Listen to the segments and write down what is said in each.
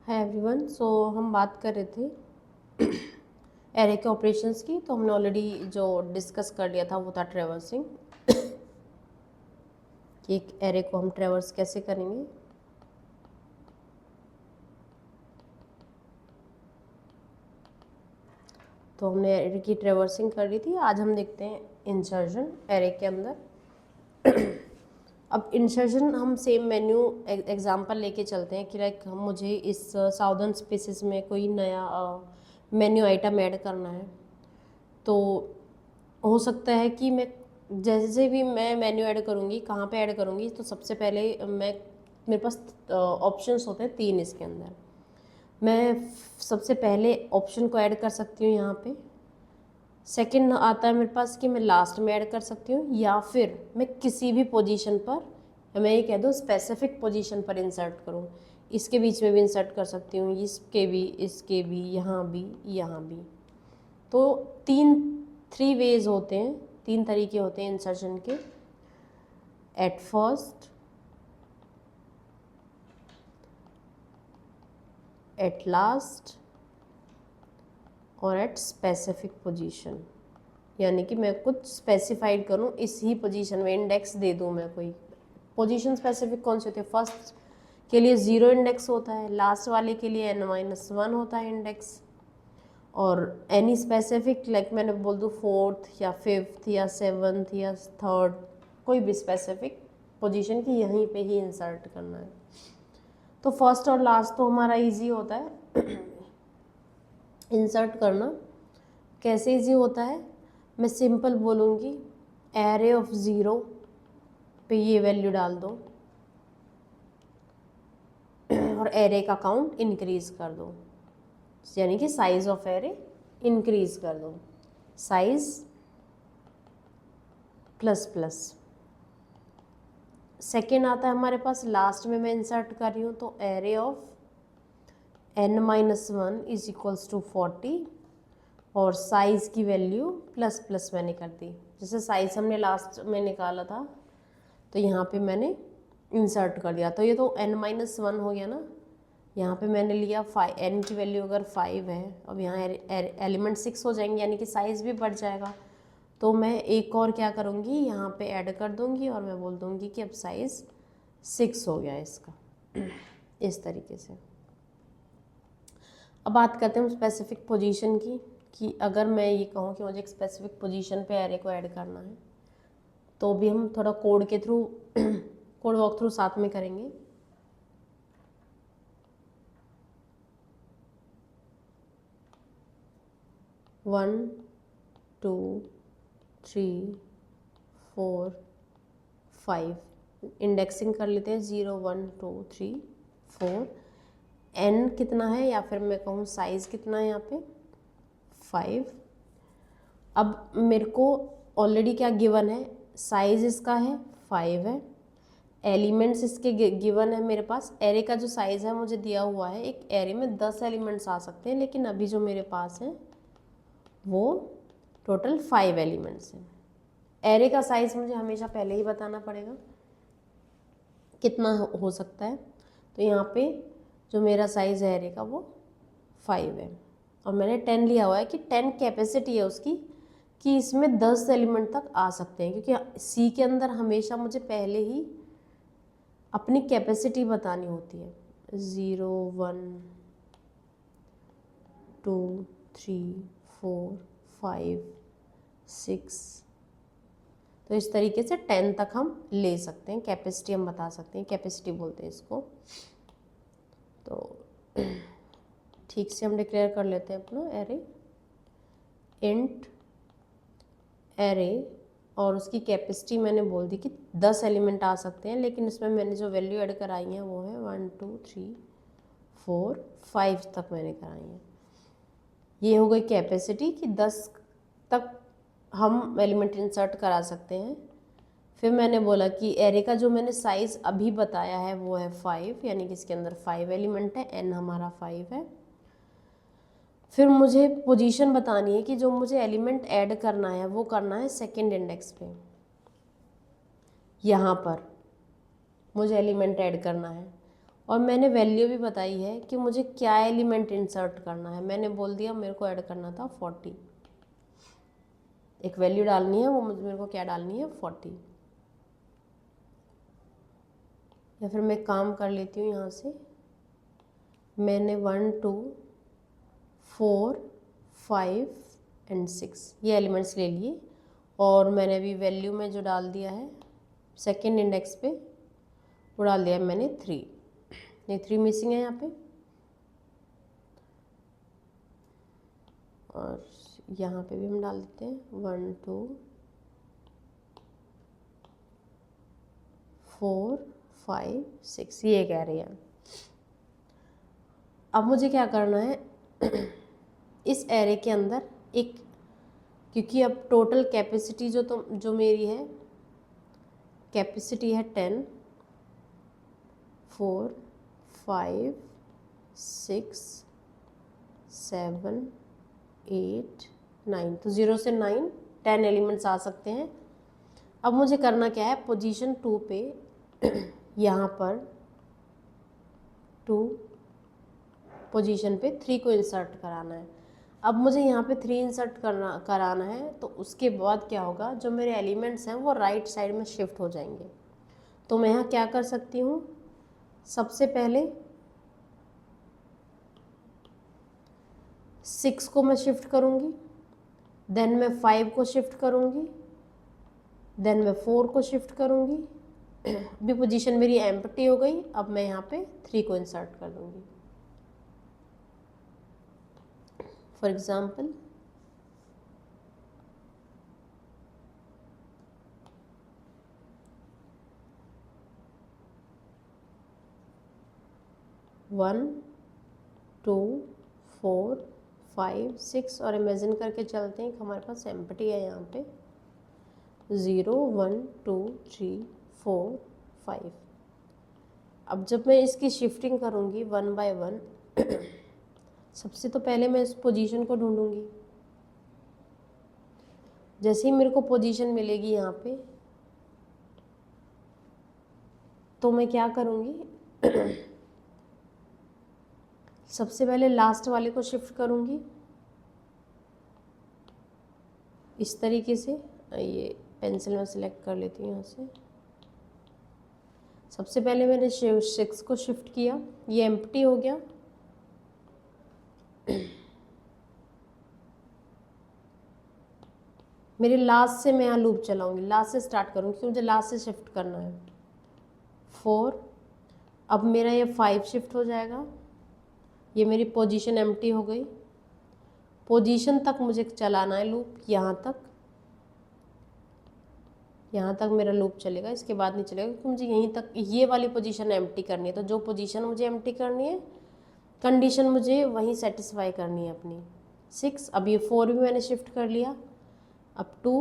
Hi everyone. सो हम बात कर रहे थे एरे के ऑपरेशंस की। तो हमने ऑलरेडी जो डिस्कस कर लिया था वो था ट्रेवर्सिंग, कि एक एरे को हम ट्रेवर्स कैसे करेंगे। तो हमने एरे की ट्रेवर्सिंग कर ली थी। आज हम देखते हैं इंसर्जन एरे के अंदर। अब इंसर्जन हम सेम मेन्यू एग्जांपल लेके चलते हैं कि लाइक हम मुझे इस साउदर्न स्पेसिस में कोई नया मेन्यू आइटम ऐड करना है। तो हो सकता है कि मैं जैसे भी मैं मेन्यू ऐड करूँगी, कहाँ पे ऐड करूँगी, तो सबसे पहले मेरे पास ऑप्शंस होते हैं 3 इसके अंदर। मैं सबसे पहले ऑप्शन को ऐड कर सकती हूँ यहाँ पे। सेकंड आता है मेरे पास कि मैं लास्ट में ऐड कर सकती हूँ, या फिर मैं किसी भी पोजीशन पर, या मैं ये कह दूँ स्पेसिफिक पोजीशन पर इंसर्ट करूँ। इसके बीच में भी इंसर्ट कर सकती हूँ, इसके भी, यहाँ भी, यहाँ भी। तो 3 वेज होते हैं, 3 तरीके होते हैं इंसर्शन के। एट फर्स्ट, एट लास्ट और एट स्पेसिफिक पोजीशन। यानी कि मैं कुछ स्पेसिफाइड करूँ इस ही पोजीशन में, इंडेक्स दे दूँ मैं कोई। पोजीशन स्पेसिफिक कौन से होते हैं? फर्स्ट के लिए 0 इंडेक्स होता है, लास्ट वाले के लिए n-1 होता है इंडेक्स, और एनी स्पेसिफिक लाइक मैंने बोल दूँ 4th या 5th या 7th या 3rd, कोई भी स्पेसिफिक पोजीशन की यहीं पे ही इंसर्ट करना है। तो फर्स्ट और लास्ट तो हमारा इजी होता है इंसर्ट करना। कैसे इजी होता है? मैं सिंपल बोलूँगी एरे ऑफ 0 पे ये वैल्यू डाल दो और एरे का काउंट इंक्रीज कर दो, यानी कि साइज ऑफ एरे इंक्रीज कर दो, साइज प्लस प्लस। सेकेंड आता है हमारे पास लास्ट में मैं इंसर्ट कर रही हूँ, तो array of n-1 is equals to 40 और साइज की वैल्यू प्लस प्लस मैंने कर दी। जैसे साइज हमने लास्ट में निकाला था तो यहाँ पे मैंने इंसर्ट कर दिया, तो ये तो n-1 हो गया ना। यहाँ पे मैंने लिया n की वैल्यू अगर 5 है, अब यहाँ एलिमेंट 6 हो जाएंगे, यानी कि साइज़ भी बढ़ जाएगा। तो मैं एक और क्या करूँगी, यहाँ पे ऐड कर दूँगी और मैं बोल दूँगी कि अब साइज़ 6 हो गया इसका। इस तरीके से। अब बात करते हैं हम स्पेसिफिक पोजीशन की, कि अगर मैं ये कहूँ कि मुझे एक स्पेसिफिक पोजीशन पे एरे को ऐड करना है, तो भी हम थोड़ा कोड के थ्रू कोड वॉक थ्रू साथ में करेंगे। वन 2 3 4 5 इंडेक्सिंग कर लेते हैं। 0 1 2 3 4। n कितना है, या फिर मैं कहूँ साइज़ कितना है यहाँ पे 5। अब मेरे को ऑलरेडी क्या गिवन है, साइज इसका है 5 है, एलिमेंट्स इसके गिवन है मेरे पास। एरे का जो साइज़ है मुझे दिया हुआ है, एक एरे में 10 एलिमेंट्स आ सकते हैं, लेकिन अभी जो मेरे पास है वो टोटल 5 एलिमेंट्स हैं। एरे का साइज़ मुझे हमेशा पहले ही बताना पड़ेगा कितना हो सकता है। तो यहाँ पे जो मेरा साइज़ है एरे का वो 5 है, और मैंने 10 लिया हुआ है कि 10 कैपेसिटी है उसकी, कि इसमें 10 एलिमेंट तक आ सकते हैं, क्योंकि सी के अंदर हमेशा मुझे पहले ही अपनी कैपेसिटी बतानी होती है। 0 1 2 3 4 5 6। तो इस तरीके से 10 तक हम ले सकते हैं, कैपेसिटी हम बता सकते हैं, कैपेसिटी बोलते हैं इसको। तो ठीक से हम डिक्लेयर कर लेते हैं अपना एरे, इंट एरे, और उसकी कैपेसिटी मैंने बोल दी कि 10 एलिमेंट आ सकते हैं, लेकिन इसमें मैंने जो वैल्यू ऐड कराई है वो है 1 2 3 4 5 तक मैंने कराई है। ये हो गई कैपेसिटी कि 10 तक हम एलिमेंट इंसर्ट करा सकते हैं। फिर मैंने बोला कि एरे का जो मैंने साइज़ अभी बताया है वो है 5, यानी कि इसके अंदर 5 एलिमेंट है, n हमारा 5 है। फिर मुझे पोजीशन बतानी है कि जो मुझे एलिमेंट ऐड करना है वो करना है सेकंड इंडेक्स पे। यहाँ पर मुझे एलिमेंट ऐड करना है, और मैंने वैल्यू भी बताई है कि मुझे क्या एलिमेंट इंसर्ट करना है। मैंने बोल दिया मेरे को ऐड करना था 40, एक वैल्यू डालनी है, वो मेरे को क्या डालनी है 40। या फिर मैं काम कर लेती हूँ यहाँ से, मैंने 1 2 4 5 एंड 6 ये एलिमेंट्स ले लिए, और मैंने अभी वैल्यू में जो डाल दिया है सेकेंड इंडेक्स पे वो डाल दिया है मैंने 3, ये 3 मिसिंग है यहाँ पे। और यहाँ पे भी हम डाल देते हैं 1 2 4 5 6, ये कह रही है। अब मुझे क्या करना है इस एरे के अंदर एक, क्योंकि अब टोटल कैपेसिटी जो मेरी है, कैपेसिटी है 10 4 5 6 7 8 9, तो 0 से 9 10 एलिमेंट्स आ सकते हैं। अब मुझे करना क्या है, पोजीशन 2 पे यहाँ पर 2 पोजीशन पे 3 को इंसर्ट कराना है। अब मुझे यहाँ पे 3 इंसर्ट कराना है, तो उसके बाद क्या होगा, जो मेरे एलिमेंट्स हैं वो राइट साइड में शिफ्ट हो जाएंगे। तो मैं यहाँ क्या कर सकती हूँ, सबसे पहले 6 को मैं शिफ्ट करूँगी, देन मैं 5 को शिफ्ट करूँगी, देन मैं 4 को शिफ्ट करूँगी। अभी पोजीशन मेरी एम्प्टी हो गई, अब मैं यहाँ पे 3 को इंसर्ट कर दूँगी। फॉर एग्जाम्पल वन 2 4 5 6, और इमेजिन करके चलते हैं कि हमारे पास एम्प्टी है यहाँ पे 0 1 2 3 4 5। अब जब मैं इसकी शिफ्टिंग करूँगी 1 बाय 1 सबसे तो पहले मैं इस पोजीशन को ढूंढूंगी। जैसे ही मेरे को पोजीशन मिलेगी यहाँ पे, तो मैं क्या करूँगी सबसे पहले लास्ट वाले को शिफ्ट करूँगी इस तरीके से। ये पेंसिल में सिलेक्ट कर लेती हूँ यहाँ से। सबसे पहले मैंने 6 को शिफ्ट किया, ये एम्प्टी हो गया। मेरे लास्ट से मैं यहाँ लूप चलाऊंगी, लास्ट से स्टार्ट करूँगी क्योंकि मुझे लास्ट से शिफ्ट करना है 4। अब मेरा ये 5 शिफ्ट हो जाएगा, ये मेरी पोजीशन एम्प्टी हो गई। पोजीशन तक मुझे चलाना है लूप, यहाँ तक मेरा लूप चलेगा, इसके बाद नहीं चलेगा क्योंकि मुझे यहीं तक ये वाली पोजीशन एम्प्टी करनी है। तो जो पोजीशन मुझे एम्प्टी करनी है, कंडीशन मुझे वहीं सेटिस्फाई करनी है अपनी 6। अब ये 4 भी मैंने शिफ्ट कर लिया, अब 2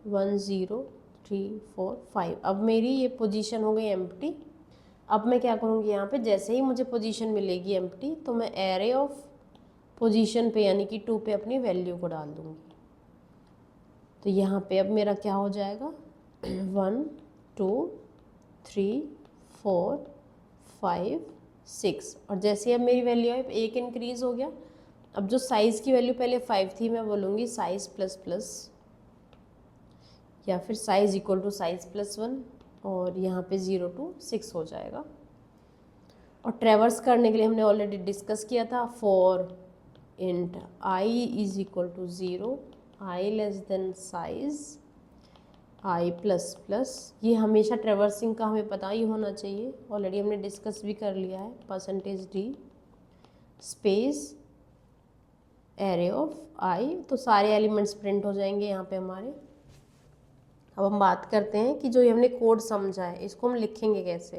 1 0 3 4 5। अब मेरी ये पोजीशन हो गई एम्प्टी। अब मैं क्या करूँगी, यहाँ पे जैसे ही मुझे पोजीशन मिलेगी एम्प्टी, तो मैं एरे ऑफ पोजीशन पे यानी कि 2 पे अपनी वैल्यू को डाल दूँगी। तो यहाँ पे अब मेरा क्या हो जाएगा 1 2 3 4 5 6, और जैसे अब मेरी वैल्यू है 1 इंक्रीज़ हो गया। अब जो साइज़ की वैल्यू पहले 5 थी, मैं बोलूँगी साइज़ प्लस प्लस, या फिर size equal to size plus 1, और यहाँ पे 0 to 6 हो जाएगा। और ट्रेवर्स करने के लिए हमने ऑलरेडी डिस्कस किया था, for int i is equal to 0, i less than size i plus plus. ये हमेशा ट्रेवर्सिंग का हमें पता ही होना चाहिए, ऑलरेडी हमने डिस्कस भी कर लिया है। %d स्पेस एरे ऑफ आई, तो सारे एलिमेंट्स प्रिंट हो जाएंगे यहाँ पे हमारे। अब हम बात करते हैं कि जो ये हमने कोड समझा है इसको हम लिखेंगे कैसे।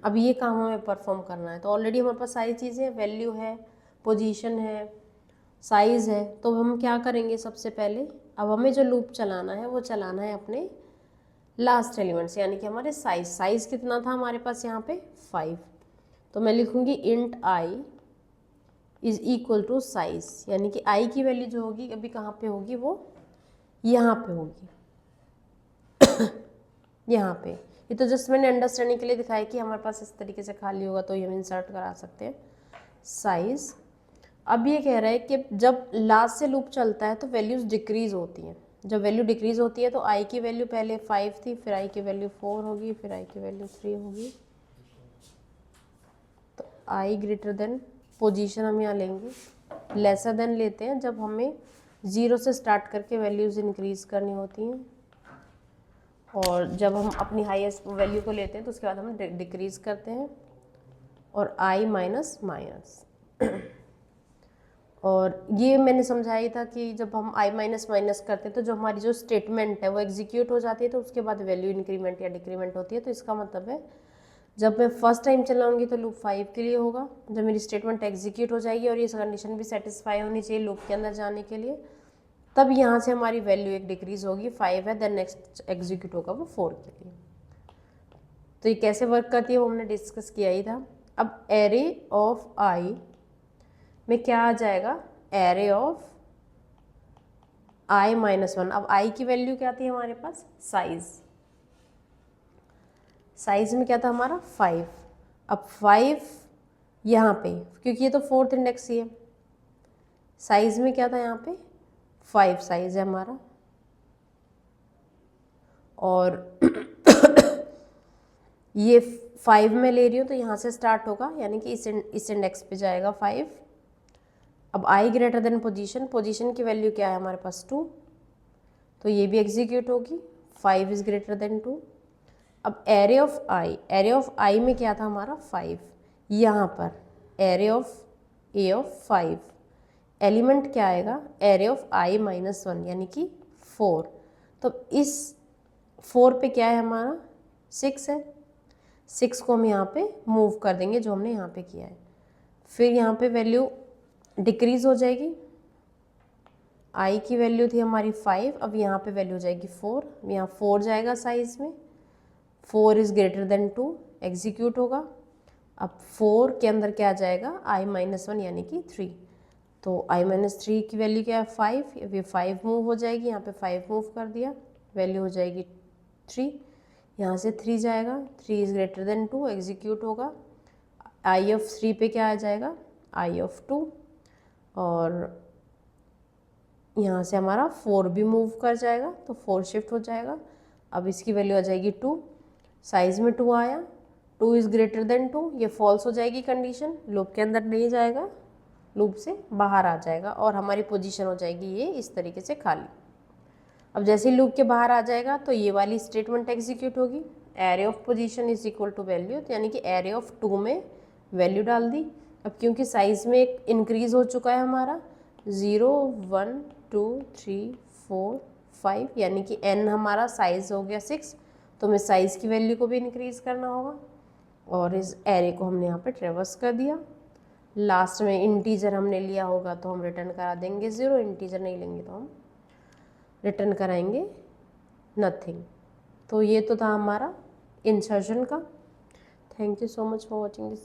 अब ये काम हमें परफॉर्म करना है, तो ऑलरेडी हमारे पास सारी चीज़ें, वैल्यू है, पोजीशन है, साइज़ है। तो हम क्या करेंगे, सबसे पहले अब हमें जो लूप चलाना है वो चलाना है अपने लास्ट एलिमेंट्स, यानी कि हमारे साइज़ कितना था हमारे पास यहाँ पे 5। तो मैं लिखूँगी int i is equal to size, यानी कि आई की वैल्यू जो होगी अभी कहाँ पे होगी, वो यहाँ पे होगी यहाँ पे, ये तो जस्ट मैंने अंडरस्टैंडिंग के लिए दिखाया कि हमारे पास इस तरीके से खाली होगा तो ये हम इंसर्ट करा सकते हैं साइज। अब ये कह रहा है कि जब लास्ट से लूप चलता है तो वैल्यूज़ डिक्रीज़ होती हैं। जब वैल्यू डिक्रीज़ होती है तो आई की वैल्यू पहले 5 थी, फिर आई की वैल्यू 4 होगी, फिर आई की वैल्यू 3 होगी। तो आई ग्रेटर देन पोजीशन हम यहाँ लेंगे, लेसर देन लेते हैं जब हमें 0 से स्टार्ट करके वैल्यूज़ इंक्रीज़ करनी होती हैं, और जब हम अपनी हाईएस्ट वैल्यू को लेते हैं तो उसके बाद हम डिक्रीज़ करते हैं, और आई माइनस माइनस। और ये मैंने समझाया था कि जब हम आई माइनस माइनस करते हैं तो जो हमारी जो स्टेटमेंट है वो एग्जीक्यूट हो जाती है, तो उसके बाद वैल्यू इंक्रीमेंट या डिक्रीमेंट होती है। तो इसका मतलब है जब मैं फर्स्ट टाइम चलाऊंगी तो लूप 5 के लिए होगा, जब मेरी स्टेटमेंट एग्जीक्यूट हो जाएगी और ये कंडीशन भी सेटिस्फाई होनी चाहिए लूप के अंदर जाने के लिए, तब यहाँ से हमारी वैल्यू एक डिक्रीज होगी, 5 है, देन नेक्स्ट एग्जीक्यूट होगा वो 4 के लिए। तो ये कैसे वर्क करती है वो हमने डिस्कस किया ही था। अब एरे ऑफ आई में क्या आ जाएगा, एरे ऑफ आई माइनस 1। अब आई की वैल्यू क्या थी हमारे पास, साइज। साइज में क्या था हमारा 5। अब 5 यहाँ पे, क्योंकि ये तो 4th इंडेक्स ही है, साइज में क्या था यहाँ पे 5 साइज है हमारा, और ये 5 में ले रही हूँ तो यहाँ से स्टार्ट होगा, यानी कि इस इंडेक्स पे जाएगा 5। अब आई ग्रेटर देन पोजीशन, पोजीशन की वैल्यू क्या है हमारे पास 2, तो ये भी एग्जीक्यूट होगी, 5 इज ग्रेटर देन 2। अब array of I, array of I में क्या था हमारा 5, यहाँ पर array of A of 5, element क्या आएगा, एरे ऑफ आई माइनस 1 यानी कि 4। तो इस 4 पे क्या है हमारा 6 है, 6 को हम यहाँ पे मूव कर देंगे जो हमने यहाँ पे किया है। फिर यहाँ पे वैल्यू डिक्रीज हो जाएगी, आई की वैल्यू थी हमारी 5, अब यहाँ पे वैल्यू हो जाएगी 4, यहाँ 4 जाएगा साइज में, 4 इज़ ग्रेटर देन 2, एग्जीक्यूट होगा। अब 4 के अंदर क्या आ जाएगा, आई माइनस 1 यानी कि 3, तो आई माइनस 3 की वैल्यू क्या है 5, अब ये 5 मूव हो जाएगी, यहाँ पे 5 मूव कर दिया, वैल्यू हो जाएगी 3, यहाँ से 3 जाएगा, 3 इज़ ग्रेटर देन 2, एग्जीक्यूट होगा। आई ऑफ 3 पे क्या आ जाएगा, आई ऑफ 2, और यहाँ से हमारा 4 भी मूव कर जाएगा तो 4 शिफ्ट हो जाएगा। अब इसकी वैल्यू आ जाएगी 2, साइज में 2 आया, 2 इज़ ग्रेटर देन 2, ये फॉल्स हो जाएगी कंडीशन, लूप के अंदर नहीं जाएगा, लूप से बाहर आ जाएगा, और हमारी पोजीशन हो जाएगी ये इस तरीके से खाली। अब जैसे ही लूप के बाहर आ जाएगा तो ये वाली स्टेटमेंट एग्जीक्यूट होगी, array of position is equal to value, तो यानी कि एरे ऑफ 2 में वैल्यू डाल दी। अब क्योंकि साइज में एक इंक्रीज हो चुका है हमारा 0 1 2 3 4 5, यानी कि n हमारा साइज हो गया 6, तो हमें साइज की वैल्यू को भी इंक्रीज करना होगा, और इस एरे को हमने यहाँ पे ट्रेवर्स कर दिया। लास्ट में इंटीजर हमने लिया होगा तो हम रिटर्न करा देंगे 0, इंटीजर नहीं लेंगे तो हम रिटर्न कराएंगे नथिंग। तो ये तो था हमारा इंसर्शन का। Thank you so much for watching this.